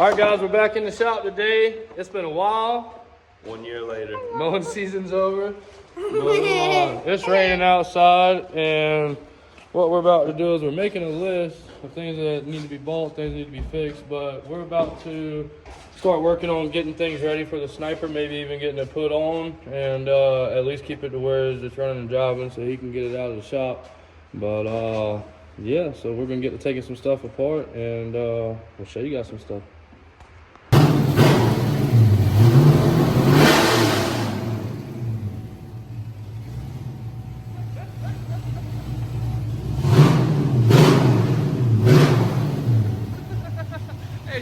All right, guys, we're back in the shop today. It's been a while. 1 year later. Mowing season's over. But, it's raining outside, and what we're about to do is we're making a list of things that need to be bought, things that need to be fixed, but we're about to start working on getting things ready for the sniper, maybe even getting it put on, and at least keep it to where it's running and driving so he can get it out of the shop. But yeah, so we're gonna get to taking some stuff apart, and we'll show you guys some stuff.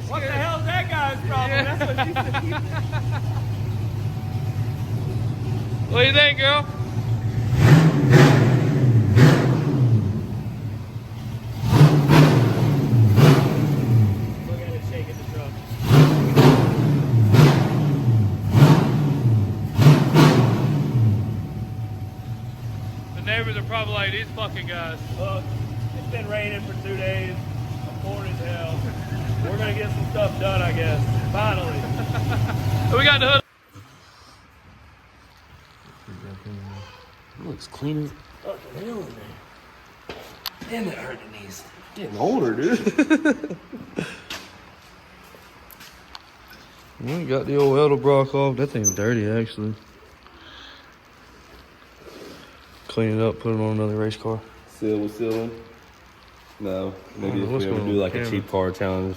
What the hell's that guy's problem? Yeah. That's what she said. What do you think, girl? Look at it shaking the truck. The neighbors are probably like, these fucking guys. Look, it's been raining for 2 days. I'm bored as hell. We're gonna get some stuff done, I guess. Finally. We got the hood. It looks clean as fucking hell in there. Damn, it hurt the knees. Getting older, dude. We got the old Edelbrock off. That thing's dirty, actually. Clean it up, put it on another race car. Seal with sealing? No. Maybe if we ever do like a cheap car challenge,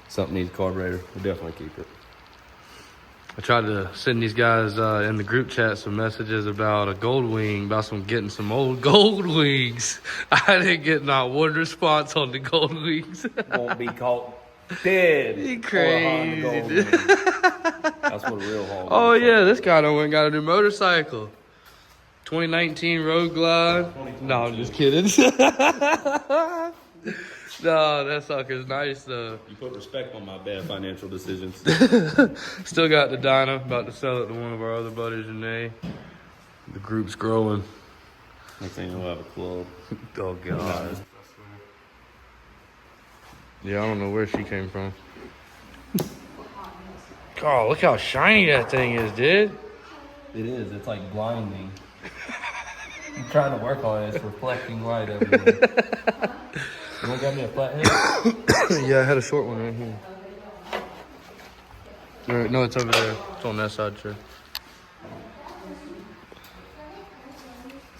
something needs a carburetor, we'll definitely keep it. I tried to send these guys in the group chat some messages about a gold wing, about getting some old gold wings. I didn't get not one response on the gold wings. Won't be caught dead. You crazy. That's what a real haul. Oh yeah, this guy done went and got a new motorcycle. 2019 Road Glide. No, I'm just kidding. No, that sucker's nice though. You put respect on my bad financial decisions. Still got the Dyna, about to sell it to one of our other buddies, Renee. The group's growing. Next thing we'll have a club. Oh God. Yeah, I don't know where she came from. Oh, look how shiny that thing is, dude. It is. It's like blinding. I'm trying to work on it. It's reflecting light everywhere. You want to get me a flathead? Yeah, I had a short one right here. No, it's over there. It's on that side, sure.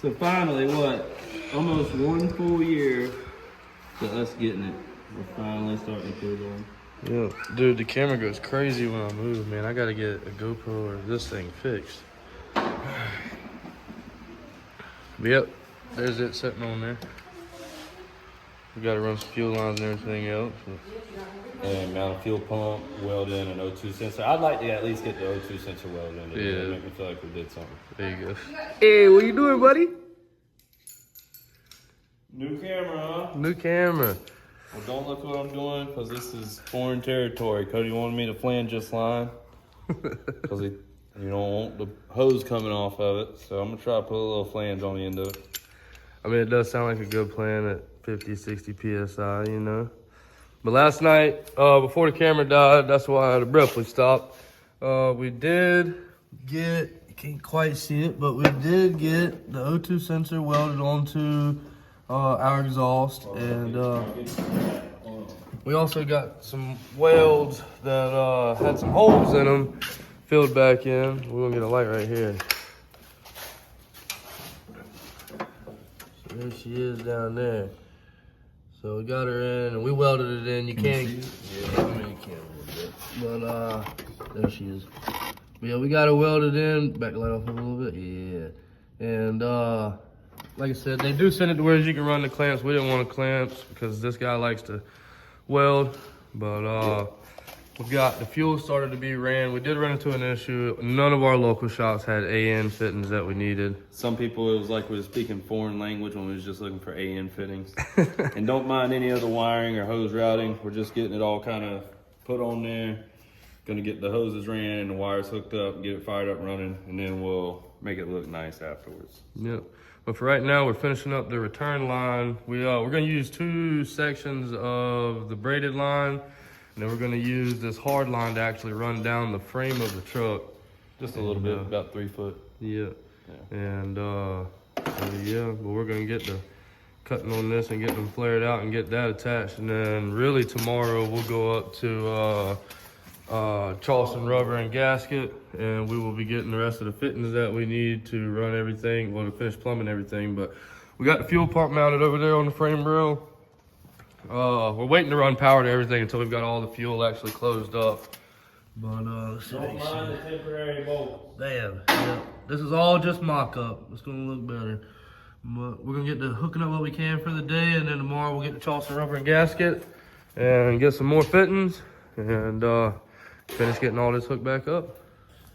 So finally, what? Almost 1 full year to us getting it. We're finally starting to put it on. Yeah, dude, the camera goes crazy when I move, man. I gotta get a GoPro or this thing fixed. Yep, there's it sitting on there. We gotta run some fuel lines and everything else. And mount a fuel pump, weld in an O2 sensor. I'd like to at least get the O2 sensor welded in. Yeah. Make me feel like we did something. There you go. Hey, what you doing, buddy? New camera, huh? New camera. Well, don't look what I'm doing, because this is foreign territory. Cody wanted me to flange this line, because he don't want the hose coming off of it. So I'm going to try to put a little flange on the end of it. I mean, it does sound like a good plan at 50, 60 PSI, you know. But last night, before the camera died, that's why I had abruptly stopped. We did get, you can't quite see it, but we did get the O2 sensor welded onto our exhaust. And we also got some welds that had some holes in them filled back in. We're gonna get a light right here. So there she is down there. So we got her in and we welded it in. You can't, yeah, I mean you can't a little bit. But there she is. But yeah, we got her welded in. Back the light off a little bit, yeah. And like I said, they do send it to where you can run the clamps. We didn't want the clamps because this guy likes to weld. But we've got the fuel started to be ran. We did run into an issue. None of our local shops had AN fittings that we needed. Some people, it was like we were speaking foreign language when we was just looking for AN fittings. And don't mind any other wiring or hose routing. We're just getting it all kind of put on there. Gonna get the hoses ran and the wires hooked up, get it fired up running, and then we'll make it look nice afterwards. Yep. But for right now, we're finishing up the return line. We're gonna use 2 sections of the braided line And then we're gonna use this hard line to actually run down the frame of the truck. Just a little bit, about 3 foot. Yeah. And yeah, but we're gonna get the cutting on this and get them flared out and get that attached. And then really tomorrow we'll go up to Charleston Rubber and Gasket, and we will be getting the rest of the fittings that we need to run everything, well, to finish plumbing everything. But we got the fuel pump mounted over there on the frame rail. We're waiting to run power to everything until we've got all the fuel actually closed up. But let's see. Don't mind the temporary bolt. Damn, yeah. This is all just mock-up. It's gonna look better. But we're gonna get to hooking up what we can for the day, and then tomorrow we'll get the Charleston Rubber and Gasket and get some more fittings and finish getting all this hooked back up.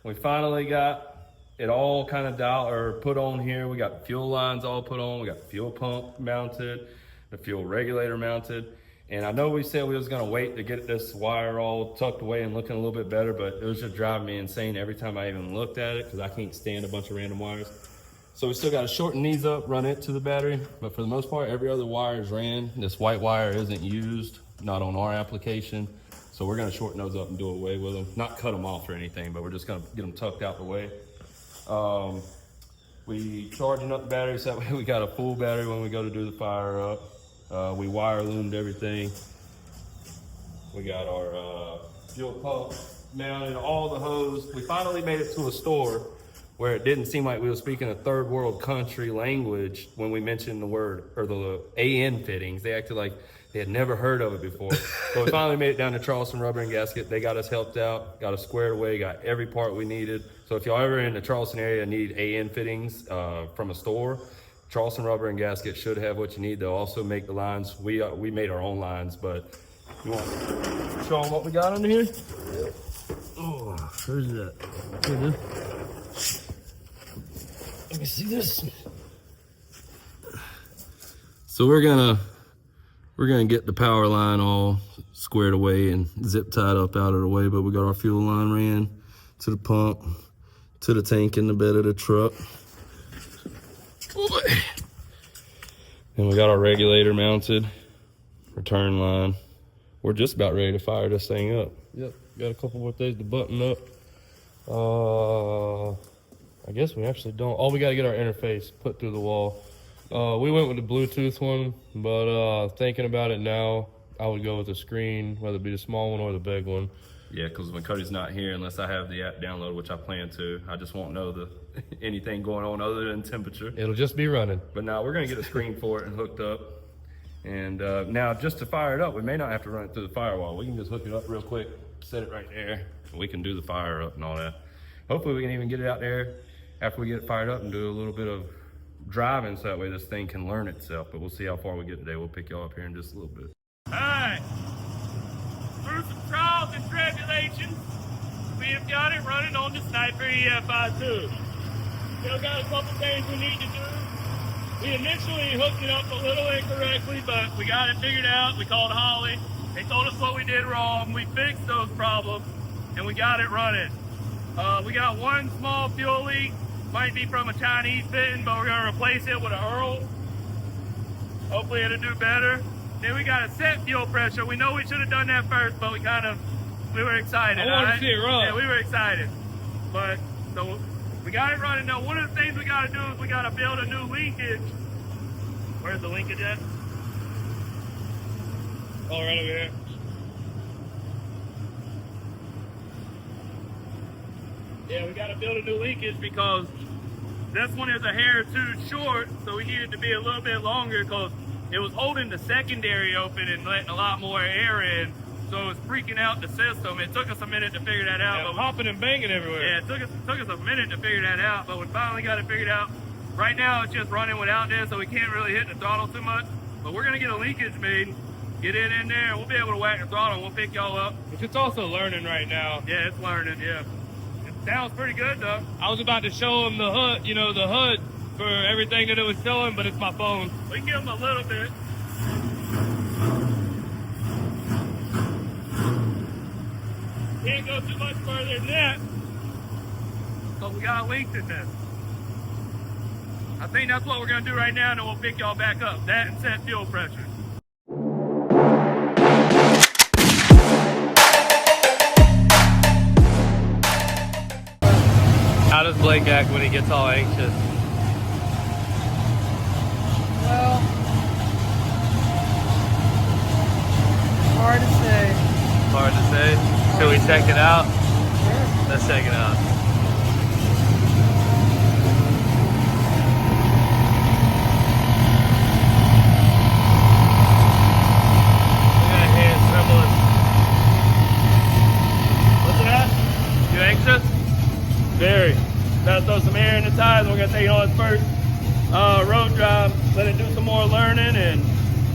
We finally got it all kind of dialed or put on here. We got the fuel lines all put on. We got the fuel pump mounted, the fuel regulator mounted. And I know we said we was gonna wait to get this wire all tucked away and looking a little bit better, but it was just driving me insane every time I even looked at it because I can't stand a bunch of random wires. So we still gotta shorten these up, run it to the battery. But for the most part, every other wire is ran. This white wire isn't used, not on our application. So we're gonna shorten those up and do away with them. Not cut them off or anything, but we're just gonna get them tucked out the way. We charging up the batteries, that way we got a full battery when we go to do the fire up. We wire loomed everything. We got our fuel pump mounted, all the hose. We finally made it to a store where it didn't seem like we were speaking a third world country language when we mentioned the word, or the AN fittings. They acted like they had never heard of it before. So we finally made it down to Charleston Rubber and Gasket. They got us helped out, got us squared away, got every part we needed. So if y'all ever in the Charleston area need AN fittings from a store, Charleston Rubber and Gasket should have what you need. They'll also make the lines. We made our own lines, but you want to show them what we got under here? Yep. Oh, where's that? Here it is. Let me see this. So we're gonna get the power line all squared away and zip tied up out of the way, but we got our fuel line ran to the pump, to the tank in the bed of the truck. And we got our regulator mounted, return line. We're just about ready to fire this thing up. Yep, got a couple more things to button up. I guess we actually don't. Oh, we got to get our interface put through the wall. We went with the Bluetooth one, but thinking about it now, I would go with the screen, whether it be the small one or the big one. Yeah, because when Cody's not here, unless I have the app downloaded, which I plan to, I just won't know anything going on other than temperature. It'll just be running. But now we're going to get a screen for it and hooked up. And now just to fire it up, we may not have to run it through the firewall. We can just hook it up real quick, set it right there, and we can do the fire up and all that. Hopefully we can even get it out there after we get it fired up and do a little bit of driving so that way this thing can learn itself. But we'll see how far we get today. We'll pick y'all up here in just a little bit. All right. Through some trials and tribulations, we have got it running on the Sniper EFI 2. Still got a couple things we need to do. We initially hooked it up a little incorrectly, but we got it figured out. We called Holley. They told us what we did wrong. We fixed those problems, and we got it running. We got one small fuel leak. Might be from a Chinese fitting, but we're going to replace it with an Earl. Hopefully it'll do better. Then we got a set fuel pressure. We know we should have done that first, but we were excited. I want to see it run. Yeah, we were excited. But, so we got it running. Now, one of the things we got to do is we got to build a new linkage. Where's the linkage at? Oh, right over here. Yeah, we got to build a new linkage because this one is a hair too short, so we need it to be a little bit longer because it was holding the secondary open and letting a lot more air in, so it was freaking out the system. It took us a minute to figure that out. Yeah, but hopping and banging everywhere. Yeah, it took us a minute to figure that out, but we finally got it figured out. Right now, it's just running without this, so we can't really hit the throttle too much. But we're gonna get a linkage made, get it in there, and we'll be able to whack the throttle, and we'll pick y'all up. Which it's also learning right now. Yeah, it's learning, yeah. It sounds pretty good, though. I was about to show him the HUD, the HUD for everything that it was showing, but it's my phone. We give them a little bit. Can't go too much further than that. So we got a link in this. I think that's what we're gonna do right now, and then we'll pick y'all back up. That and set fuel pressure. How does Blake act when he gets all anxious? Well, hard to say. Hard to say. Should we check it out? Sure. Let's check it out. Look at that hand trembling. What's that? You anxious? Very. Gotta throw some air in the tires. We're gonna take it on its first road drive, let it do some more learning and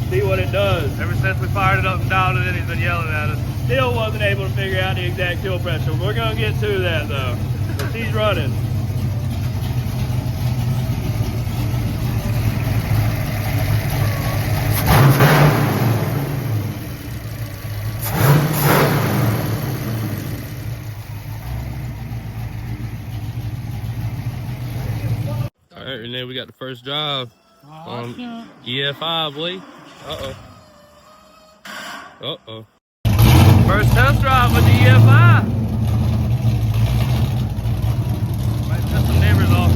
see what it does. Ever since we fired it up and down and then he's been yelling at us. Still wasn't able to figure out the exact fuel pressure. We're gonna get to that though. But she's running. All right, Renee, we got the first drive on EFI, boy. Uh-oh. First test drive with the EFI. Might piss some neighbors off.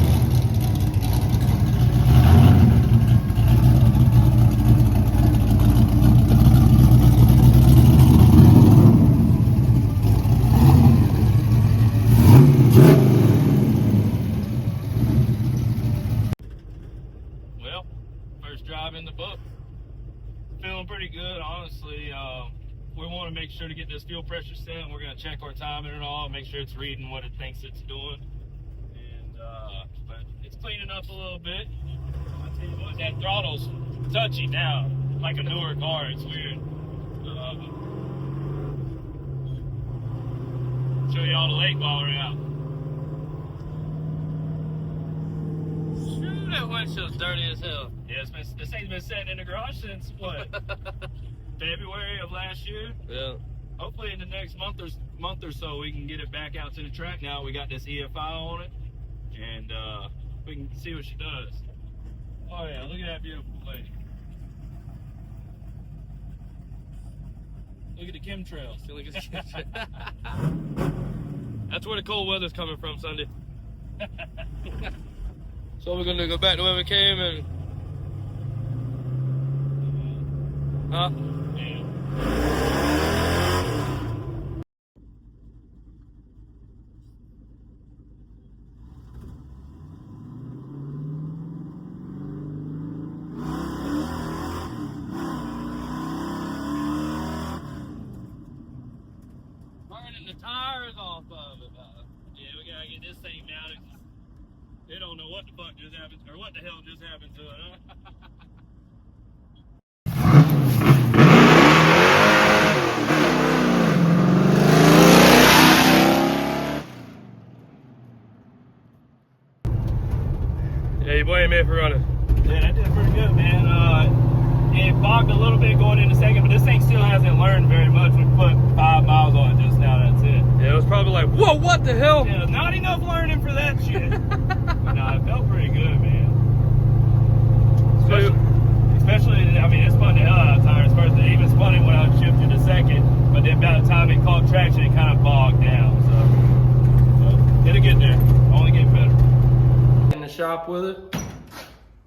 Well, first drive in the book. Feeling pretty good, honestly. We want to make sure to get this fuel pressure set, and we're going to check our timing and all, make sure it's reading what it thinks it's doing. And but it's cleaning up a little bit. I tell you what, that throttle's touchy now, like a newer car. It's weird. Show you all the lake while we're out. Shoot, that windshield's dirty as hell. Yeah, this thing's been sitting in the garage since what? February of last year. Yeah. Hopefully in the next month or so we can get it back out to the track. Now we got this EFI on it, and we can see what she does. Oh yeah, look at that beautiful lady. Look at the chemtrails. Look at the chemtrails. That's where the cold weather's coming from Sunday. So we're gonna go back to where we came and huh? Yeah. Burning the tires off of it. Yeah, we gotta get this thing mounted. They don't know what the fuck just happened, or what the hell just happened to it, huh? Yeah, you blame me for running. Yeah, that did pretty good, man. It bogged a little bit going into second, but this thing still hasn't learned very much. We put 5 miles on it just now, that's it. Yeah, it was probably like, whoa, what the hell? Yeah, not enough learning for that shit. But no, it felt pretty good, man. Especially, I mean, it spun the hell out of tires first. It even spun it when I shifted to second, but then by the time it caught traction, it kind of bogged down. So it'll get there. Only get better. In the shop with it.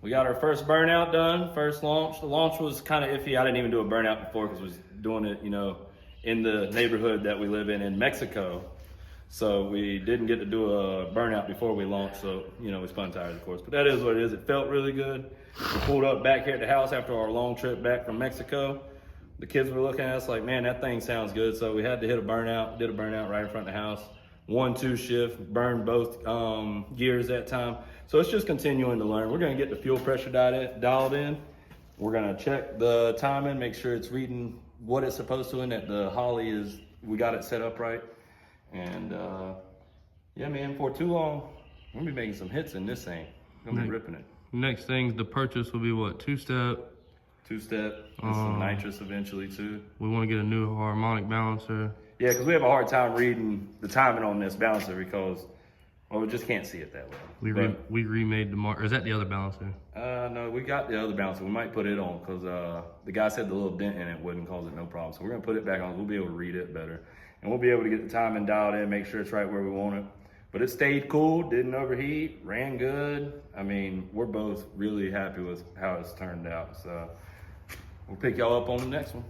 We got our first burnout done, first launch. The launch was kind of iffy. I didn't even do a burnout before because I was doing it, you know, in the neighborhood that we live in Mexico. So we didn't get to do a burnout before we launched. So, you know, we spun tires, of course. But that is what it is. It felt really good. We pulled up back here at the house after our long trip back from Mexico. The kids were looking at us like, man, that thing sounds good. So we had to hit a burnout, did a burnout right in front of the house. 1-2 shift, burned both gears that time. So it's just continuing to learn. We're gonna get the fuel pressure dialed in. We're gonna check the timing, make sure it's reading what it's supposed to, and that the Holley is, we got it set up right. And yeah, man, for too long, we're gonna be making some hits in this thing. We're gonna be ripping it. Next thing, the purchase will be what, 2-step? 2-step, and some nitrous eventually too. We wanna get a new harmonic balancer. Yeah, because we have a hard time reading the timing on this balancer because, well, we just can't see it that way. We remade the or is that the other balancer? No, we got the other balancer. We might put it on because the guy said the little dent in it wouldn't cause it no problem. So we're gonna put it back on. We'll be able to read it better, and we'll be able to get the timing dialed in, make sure it's right where we want it. But it stayed cool, didn't overheat, ran good. I mean, we're both really happy with how it's turned out. So we'll pick y'all up on the next one.